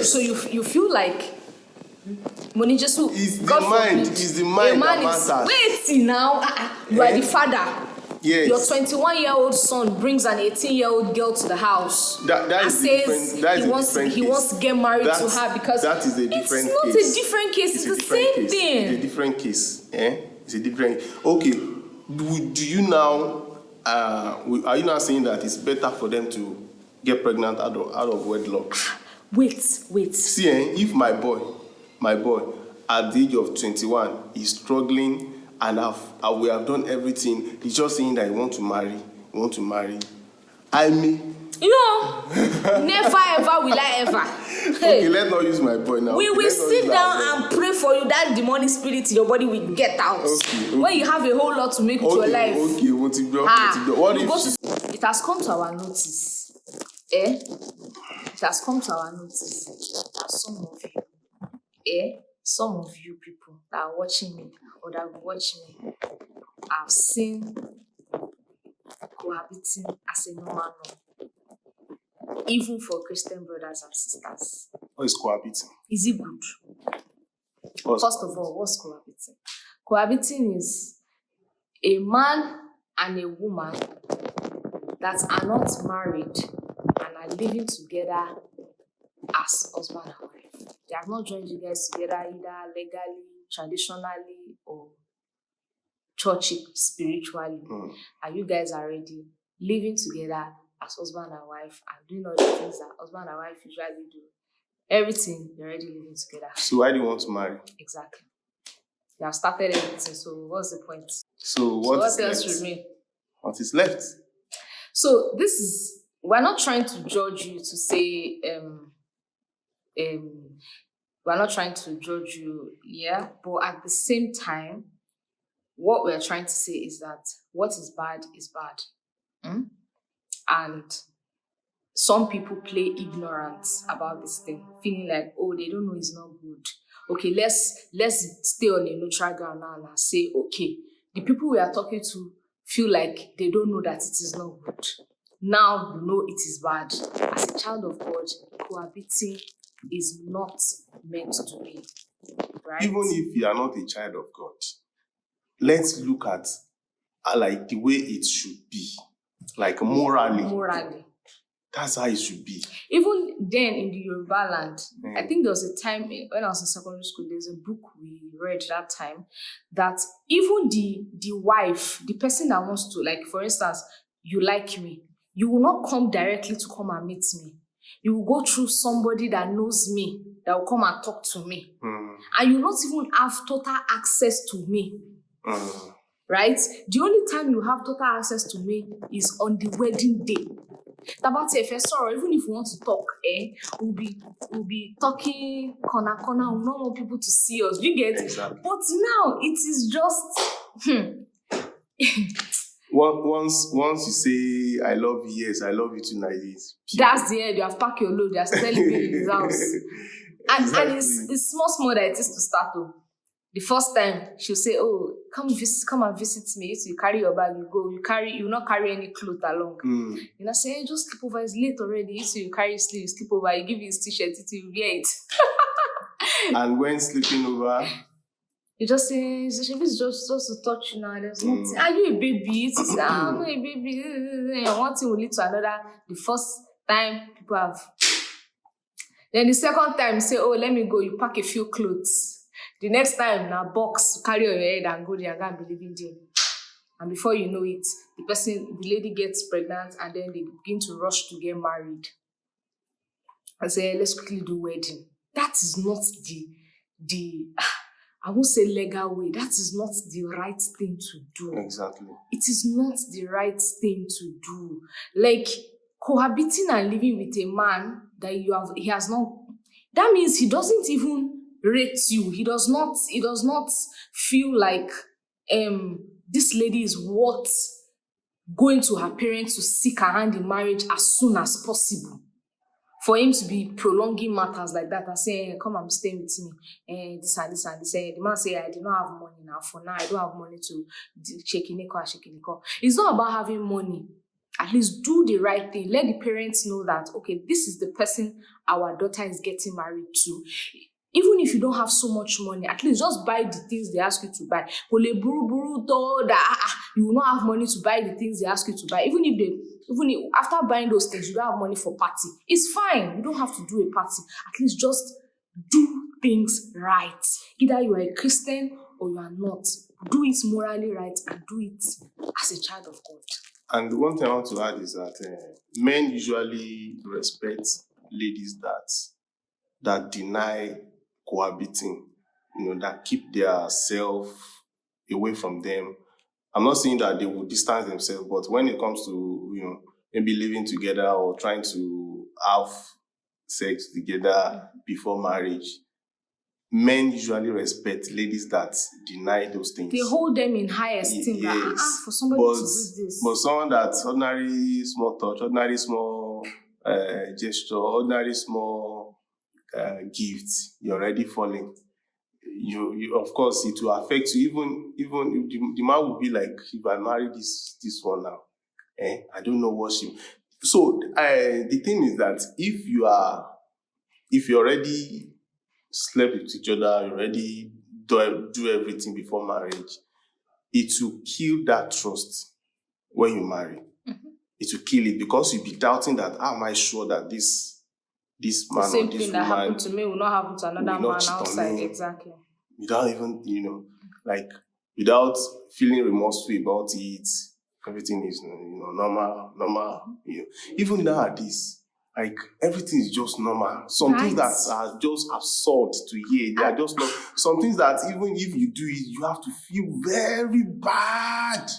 So you feel like money just is the mind that matters. Wait now, you are the father. Yes. Your 21-year-old son brings an 18-year-old girl to the house and says he wants to get married to her because that is a different case. It's not a different case. It's the same thing. It's a different case. It's a different. Okay. Do you now? Are you now saying that it's better for them to get pregnant out of wedlock? Wait. See, if my boy, at the age of 21, is struggling and we have done everything, he's just saying that he want to marry. I mean, never ever will I ever. Okay, let's not use my boy now. We will sit down and pray for you that demonic spirit in your body will get out. Okay. When you have a whole lot to make with your life. Okay, what if it has come to our notice? It has come to our notice that some of you people that are watching me or that will watch me have seen cohabiting as a normal norm, even for Christian brothers and sisters. What is cohabiting? Is it good? First of all, what's cohabiting? Cohabiting is a man and a woman that are not married and are living together as husband and wife. They have not joined you guys together either legally, traditionally, or churchy, spiritually. And you guys are already living together as husband and wife and doing all the things that husband and wife usually do. Everything, you're already living together. So why do you want to marry? Exactly. You have started everything, so what's the point? So what else remains? What is left? So we're not trying to judge you to say, we're not trying to judge you, but at the same time, what we're trying to say is that what is bad is bad. And some people play ignorant about this thing, feeling like, they don't know it's not good. Okay, let's stay on a neutral ground now and say, okay, the people we are talking to feel like they don't know that it is not good. Now you know it is bad. As a child of God, cohabiting is not meant to be. Right? Even if you are not a child of God, let's look at like the way it should be. Like morally. That's how it should be. Even then in the Yoruba land, I think there was a time when I was in secondary school, there's a book we read that time that even the wife, the person that wants to, like for instance, you like me, you will not come directly to come and meet me. You will go through somebody that knows me, that will come and talk to me. And you will not even have total access to me. Right? The only time you have total access to me is on the wedding day. About if even if we want to talk, we'll be talking corner. We don't want people to see us. You get? Exactly. But now it is just Once you say I love you, yes, I love you too, like this. That's the end. You have packed your load. They are still living in his house. And it's small that it is to start with. The first time she'll say, come and visit me. So you carry your bag, you go. You will not carry any clothes along. You know, say, just sleep over. It's late already. So you carry sleep, you sleep over. You give you his t-shirt, you wear it. And when sleeping over, you just say, it's just to touch you now. There's nothing. Are you a baby? It's just, I'm not a baby. One thing will lead to another. The first time people have. Then the second time, say, let me go. You pack a few clothes. The next time, now box, carry your head and go there and be living there. And before you know it, the lady gets pregnant and then they begin to rush to get married. And say, let's quickly do wedding. That is not I won't say legal way. That is not the right thing to do. Exactly. It is not the right thing to do. Like cohabiting and living with a man that he has not. That means he doesn't even rate you. He does not feel like this lady is worth going to her parents to seek her hand in marriage as soon as possible. For him to be prolonging matters like that and saying, come and stay with me, this and this and this. The man say, I do not have money now. For now, I don't have money to shake in. It's not about having money At least do the right thing. Let the parents know that, okay, this is the person our daughter is getting married to. Even if you don't have so much money, at least just buy the things they ask you to buy. Kò lè burú tó that you will not have money to buy the things they ask you to buy. Even if after buying those things you don't have money for party, it's fine. You don't have to do a party. At least just do things right. Either you are a Christian or you are not. Do it morally right and do it as a child of God. And one thing I want to add is that men usually respect ladies that deny cohabiting, that keep their self away from them. I'm not saying that they will distance themselves, but when it comes to, maybe living together or trying to have sex together before marriage, men usually respect ladies that deny those things. They hold them in high esteem. Yes. For somebody to do this. But someone that ordinary small touch, ordinary small gesture, ordinary small gifts, you're already falling. You of course it will affect you. Even the man will be like, if I marry this one now, I don't know what she. So the thing is that if you already slept with each other, you already do everything before marriage, it will kill that trust when you marry. It will kill it, because you'll be doubting that, how am I sure that this man the same or this thing that woman happened to me will not happen to another man outside. Exactly. Without even, without feeling remorseful about it, everything is normal. Even nowadays, everything is just normal. Some things that are just absurd to hear, they are just not. Some things that even if you do it, you have to feel very bad.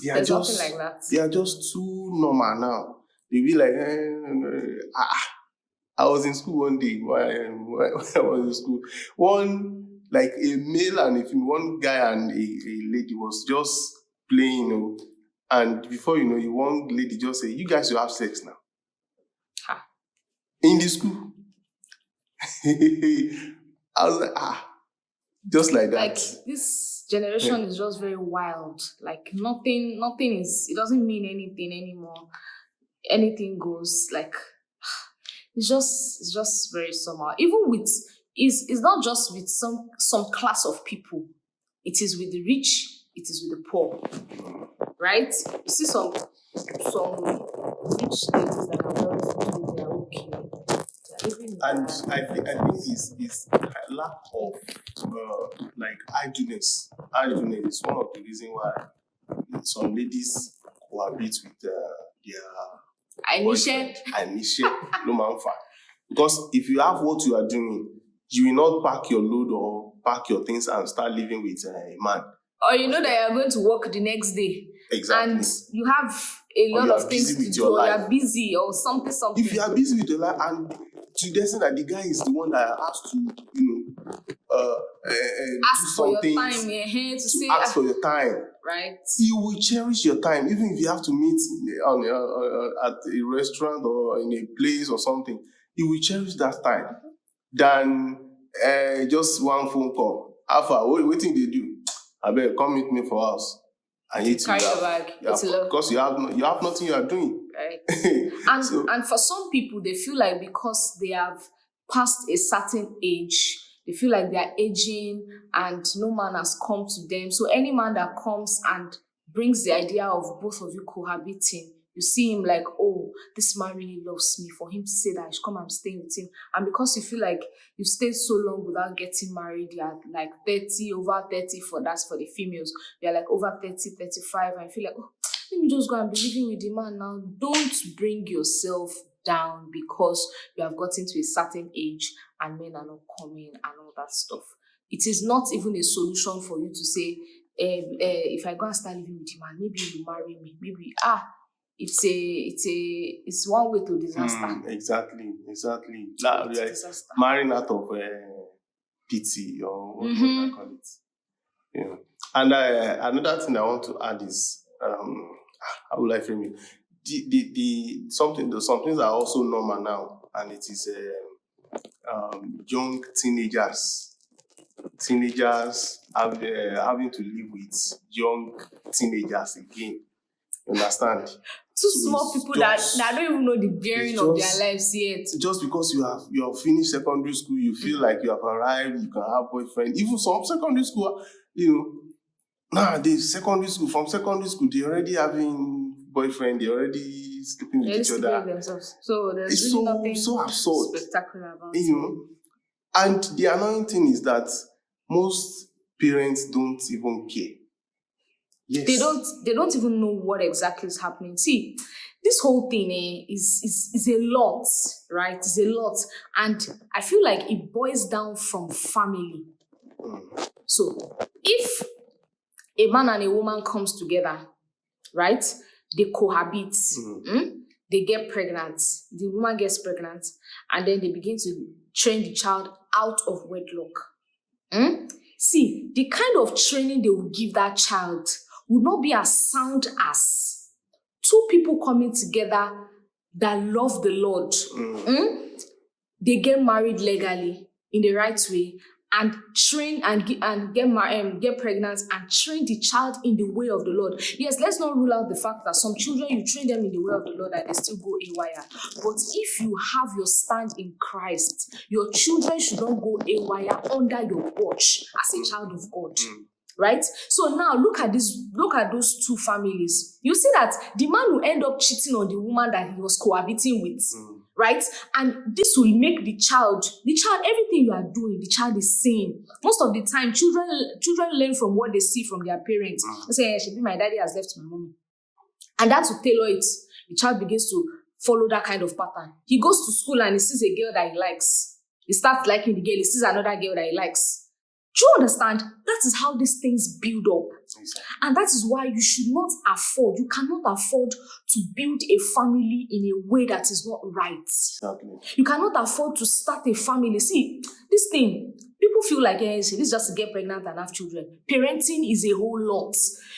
There's nothing like that. They are just too normal now. They be like, I was in school one day. When I was in school, a male and a female, one guy and a lady was just playing, and before you know it, one lady just say, "You guys will have sex now." In the school. I was like, just like that. Like, this generation is just very wild. Like, nothing is, it doesn't mean anything anymore. Anything goes. Like, it's just very somehow. Even with, it's not just with some class of people. It is with the rich, it is with the poor. Right? You see some rich ladies that are very fit, they are okay. And I think it's a lack of idleness. Idleness is one of the reasons why some ladies cohabit with their boyfriend. No man fa. Because if you have what you are doing, you will not pack your load or pack your things and start living with a man. Or you know that you are going to work the next day. Exactly. And you have a lot of things to do, or you are busy or something. If you are busy with your life, and to the extent that the guy is the one that has to, ask for your time, to ask for your time. Right. You will cherish your time, even if you have to meet at a restaurant or in a place or something. You will cherish that time than just one phone call. Alpha, what thing they do? I better come meet me for house. I need to carry your bag. Because you have nothing you are doing. Right. And for some people, they feel like because they have passed a certain age, they feel like they are aging and no man has come to them. So any man that comes and brings the idea of both of you cohabiting, you see him like, oh, this man really loves me. For him to say that I should come and stay with him. And because you feel like you've stayed so long without getting married, you're like 30, over 30 that's for the females. You're like over 30, 35, and you feel like, oh, let me just go and be living with the man now. Don't bring yourself down because you have gotten to a certain age and men are not coming and all that stuff. It is not even a solution for you to say, if I go and start living with the man, maybe you marry me. Maybe, it's one way to disaster. Exactly. Disaster. Marrying out of pity or what I call it. Yeah. And another thing I want to add is, how will I frame it? Some things are also normal now, and it is young teenagers having to live with young teenagers again. You understand? Two small people that don't even know the bearing of their lives yet. Just because you have finished secondary school, you feel like you have arrived, you can have boyfriend. Even some secondary school, nowadays, from secondary school, they're already having boyfriend, they're already sleeping with each other. Themselves. So there's it's really nothing so absurd. Spectacular about it. And the annoying thing is that most parents don't even care. Yes. They don't even know what exactly is happening. See, this whole thing is a lot, right? It's a lot. And I feel like it boils down from family. So if a man and a woman comes together, right? They cohabit. They get pregnant. The woman gets pregnant. And then they begin to train the child out of wedlock. See, the kind of training they will give that child would not be as sound as two people coming together that love the Lord. They get married legally in the right way and train and get pregnant and train the child in the way of the Lord. Yes, let's not rule out the fact that some children, you train them in the way of the Lord and they still go haywire. But if you have your stand in Christ, your children should not go haywire under your watch as a child of God. Right? So now look at those two families. You see that the man will end up cheating on the woman that he was cohabiting with. Right? And this will make the child, everything you are doing, the child is seeing. Most of the time, children learn from what they see from their parents. They say, my daddy has left my mommy. And that will tailor it. The child begins to follow that kind of pattern. He goes to school and he sees a girl that he likes. He starts liking the girl. He sees another girl that he likes. Do you understand? That is how these things build up. Exactly. And that is why you cannot afford to build a family in a way that is not right. Exactly. You cannot afford to start a family. See, this thing, people feel like, this is just to get pregnant and have children. Parenting is a whole lot.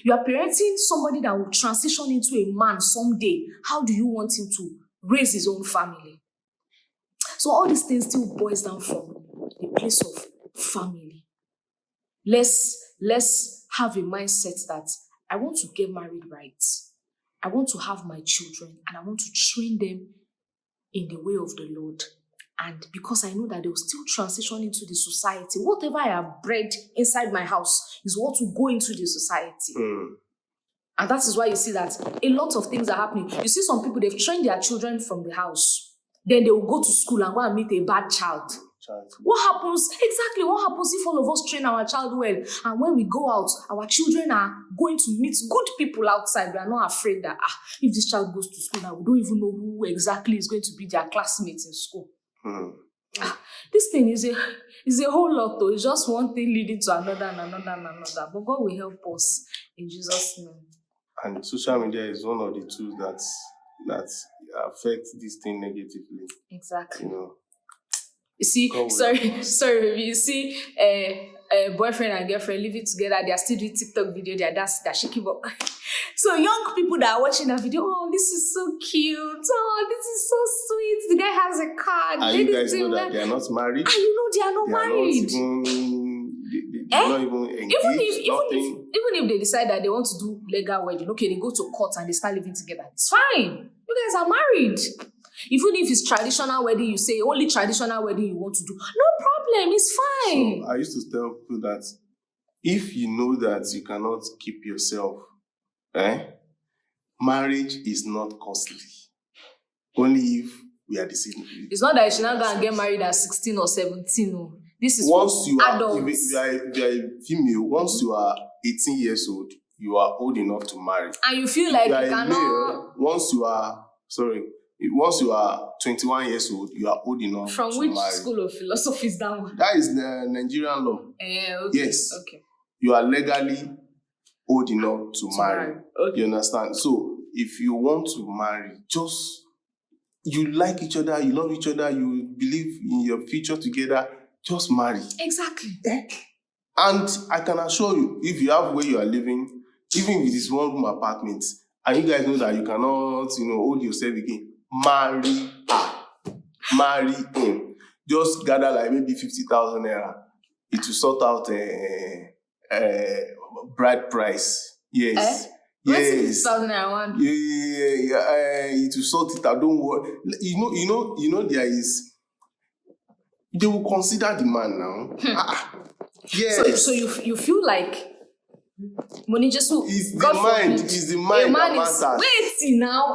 You are parenting somebody that will transition into a man someday. How do you want him to raise his own family? So all these things still boils down from the place of family. Let's have a mindset that I want to get married right. I want to have my children and I want to train them in the way of the Lord. And because I know that they will still transition into the society, whatever I have bred inside my house is what will go into the society. And that is why you see that a lot of things are happening. You see some people, they've trained their children from the house. Then they will go to school and go and meet a bad child. What happens if all of us train our child well and when we go out, our children are going to meet good people outside? We are not afraid that if this child goes to school now, we don't even know who exactly is going to be their classmates in school. This thing is a whole lot though. It's just one thing leading to another and another and another. But God will help us in Jesus' name. And social media is one of the tools that affect this thing negatively. Exactly. You see, sorry, baby. You see, boyfriend and girlfriend living together, they are still doing TikTok video, they're shaking up. So young people that are watching that video, this is so cute. This is so sweet. The guy has a car. And you guys know that they are not married. And you know they are not married. They're not even engaged. Even if they decide that they want to do legal wedding, okay, they go to court and they start living together. It's fine. You guys are married. Even if it's traditional wedding, you say only traditional wedding you want to do. No problem, it's fine. So I used to tell people that if you know that you cannot keep yourself, marriage is not costly. Only if we are the same. It's not that you should not go and get married at 16 or 17. No. This is once you are, adults. If you are a female, once you are 18 years old, you are old enough to marry. And you feel like you cannot. Male, once you are 21 years old, you are old enough to marry. From which school of philosophy is that one? That is the Nigerian law. Okay. Yes. Okay. You are legally old enough to marry. Okay. You understand? So, if you want to marry, you like each other, you love each other, you believe in your future together, just marry. Exactly. And I can assure you, if you have where you are living, even if it is one room apartment, and you guys know that you cannot, hold yourself again, marry her. Marry him. Just gather like maybe 50,000 naira. It will sort out a bride price. Yes. Yes. 2001. It will sort it out. Don't worry. There is. They will consider the man now. Yes. So you feel like money just is the mind. Is the mind that matters. Wait now.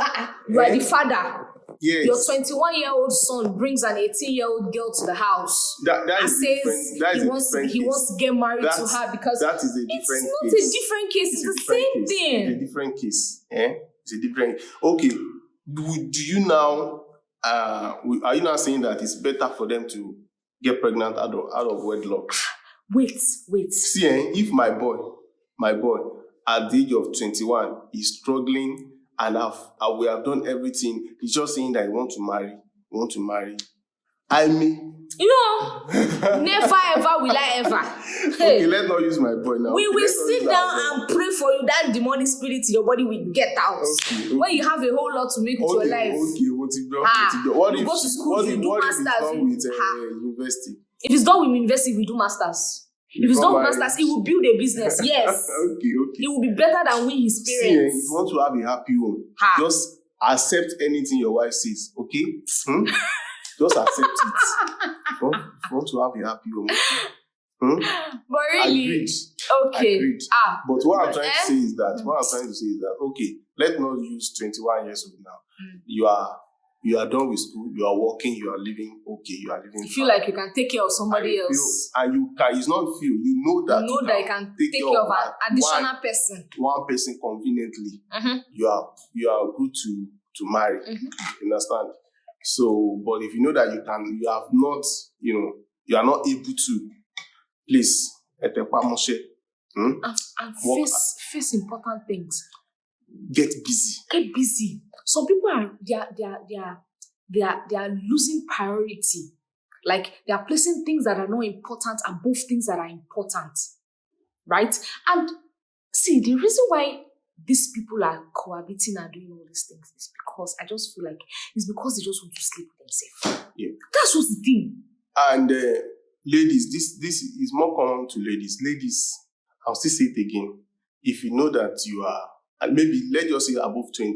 You are the father. Yes. Your 21-year-old son brings an 18-year-old girl to the house and says he wants to get married to her because that is a different case. It's not a different case. It's the same thing. It's a different case. It's a different. Okay. Do you now? Are you now saying that it's better for them to get pregnant out of wedlock? Wait. See, if my boy, at the age of 21, is struggling. And we have done everything. He's just saying that he want to marry. I mean, never ever will I ever. Okay, let's not use my boy now. We will sit down and pray for you. That demonic spirit in your body will get out. Okay. When you have a whole lot to make with your life. What if you go to school, you do masters. With university? If it's done with university, we do masters. If it's done with masters, he will build a business. Yes. Okay. It will be better than we, his parents. See, if you want to have a happy home, just accept anything your wife says, okay? Just accept it. If you want to have a happy home, But really, Agreed. But what I'm trying to say is that, okay, let's not use 21 years old now. You are done with school, you are working, you are living, you are living. You feel like you can take care of somebody else. It's not feel, you know that you can take care of an additional person. One person conveniently. You are good to marry. You understand? So, but if you know that you have not, you are not able to, please, and face important things. Get busy. Some people they are losing priority. Like they are placing things that are not important above things that are important. Right? And see, the reason why these people are cohabiting and doing all these things is because I just feel like it's because they just want to sleep with themselves. Yeah. That's what's the thing. And ladies, this is more common to ladies. Ladies, I'll still say it again. If you know that you are, and maybe let's just say above 20,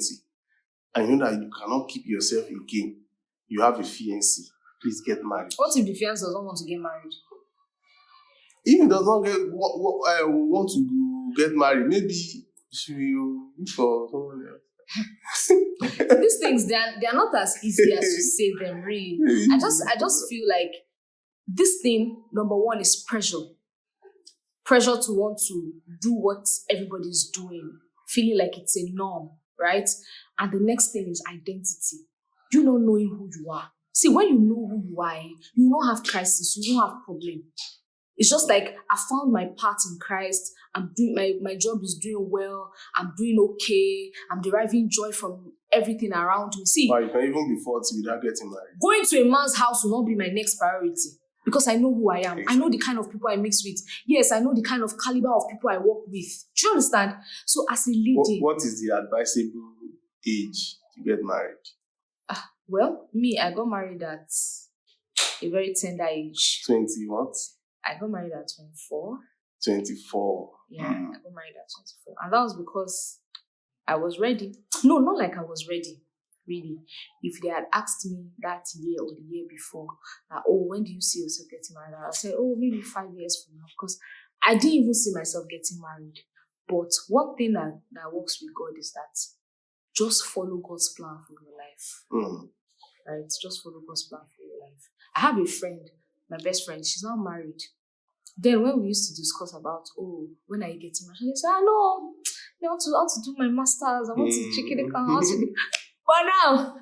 and you know that you cannot keep yourself again, you have a fiancé, please get married. What if the fiancé doesn't want to get married? If he does not want to get married, maybe she will look for someone else. These things, they are not as easy as you say them, really. I just feel like this thing, number one, is pressure. Pressure to want to do what everybody's doing, feeling like it's a norm, right? And the next thing is identity. You not knowing who you are. See, when you know who you are, you don't have crisis, you don't have problem. It's just like I found my part in Christ. I'm doing my job is doing well. I'm doing okay. I'm deriving joy from everything around me. See, you can even be 40 without getting married. Going to a man's house will not be my next priority because I know who I am. Exactly. I know the kind of people I mix with. Yes, I know the kind of caliber of people I work with. Do you understand? So as a lady, what is the advisable age to get married? Well, me, I got married at a very tender age. 20 what? I got married at 24. 24. Yeah, I got married at 24. And that was because I was ready. No, not like I was ready, really. If they had asked me that year or the year before, when do you see yourself getting married? I would say, maybe 5 years from now. Because I didn't even see myself getting married. But one thing that works with God is that just follow God's plan for your life. Right? Just follow God's plan for your life. I have a friend, my best friend, she's not married. Then when we used to discuss about, when are you getting married? She said, no, I want to do my masters. I want to check it out. But now,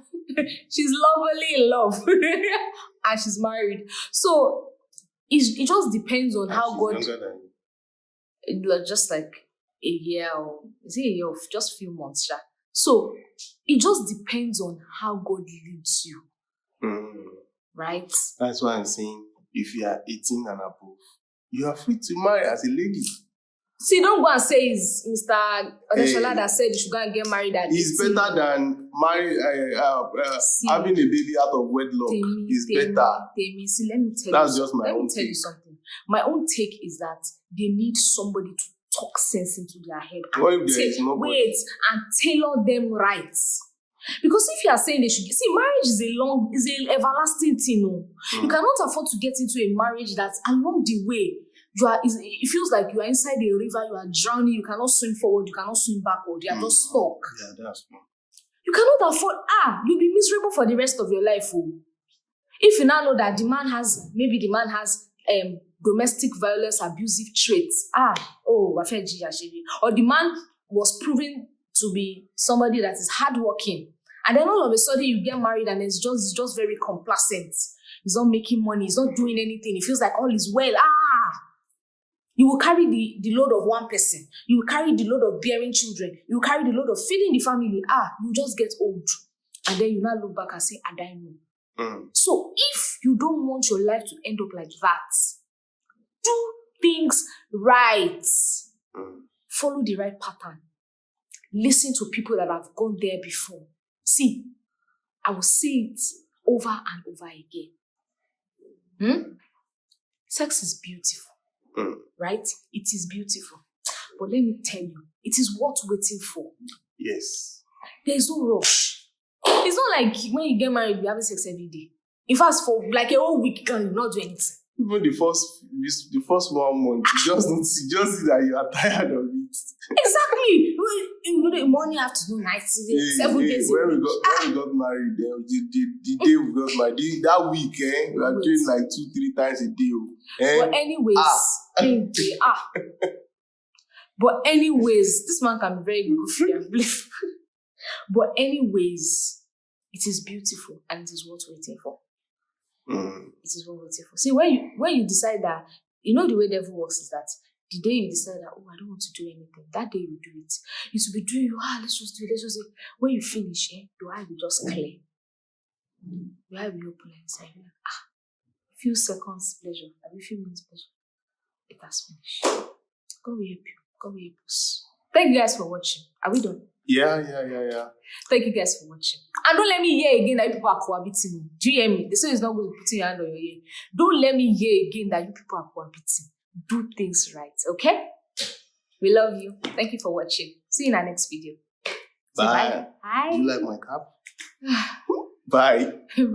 she's lovely in love. And she's married. So, it just depends on how God... Just like a year or... Is it a year of just a few months? Yeah? So, it just depends on how God leads you. Right? That's why I'm saying, if you are 18 and above, you are free to marry as a lady. See, don't go and say it's Mr. Odeshola that said you should go and get married at 18. It's better than having a baby out of wedlock. Temi, see, let me tell That's just my own take. Let me tell you something. My own take is that they need somebody to talk sense into their head What and if there is nobody? wait and tailor them right. Because if you are saying they should marriage is a everlasting thing. No? You cannot afford to get into a marriage that along the way it feels like you are inside a river, you are drowning, you cannot swim forward, you cannot swim backward, you are just stuck. Yeah, that's true. You cannot afford, you'll be miserable for the rest of your life. Oh. If you now know that the man has domestic violence, abusive traits, or the man was proven to be somebody that is hardworking, and then all of a sudden you get married and it's just very complacent. He's not making money, he's not doing anything, it feels like all is well. You will carry the load of one person. You will carry the load of bearing children. You will carry the load of feeding the family. You just get old. And then you now look back and say, I know. So if you don't want your life to end up like that, do things right. Follow the right pattern. Listen to people that have gone there before. See, I will say it over and over again. Sex is beautiful. Right? It is beautiful. But let me tell you, it is worth waiting for. Yes. There is no rush. It's not like when you get married, you're having sex every day. In fact, for like a whole week, you can not do anything. Even the first 1 month, you just see that you are tired of it. Exactly. Morning, afternoon, night, 7 days. When we got married, the day we got married, that week, we are doing like 2-3 times a day. But anyways, But anyways, this man can be very goofy and believe. But anyways, it is beautiful and it is worth waiting for. It is worth waiting for. See, when you decide that, you know the way devil works is that the day you decide that, I don't want to do anything, that day you do it. It will be doing you, let's just do it. When you finish, your eye will just clear. Your eye will open inside. Few seconds pleasure, a few minutes pleasure. It has finished. God will help you. God will help us. Thank you guys for watching. Are we done? Yeah. Thank you guys for watching. And don't let me hear again that you people are cohabiting. Do you hear me? The song is not going to put your hand on your ear. Don't let me hear again that you people are cohabiting. Do things right, okay? We love you. Thank you for watching. See you in our next video. Bye. Bye. Do you like my cap? Bye. Bye.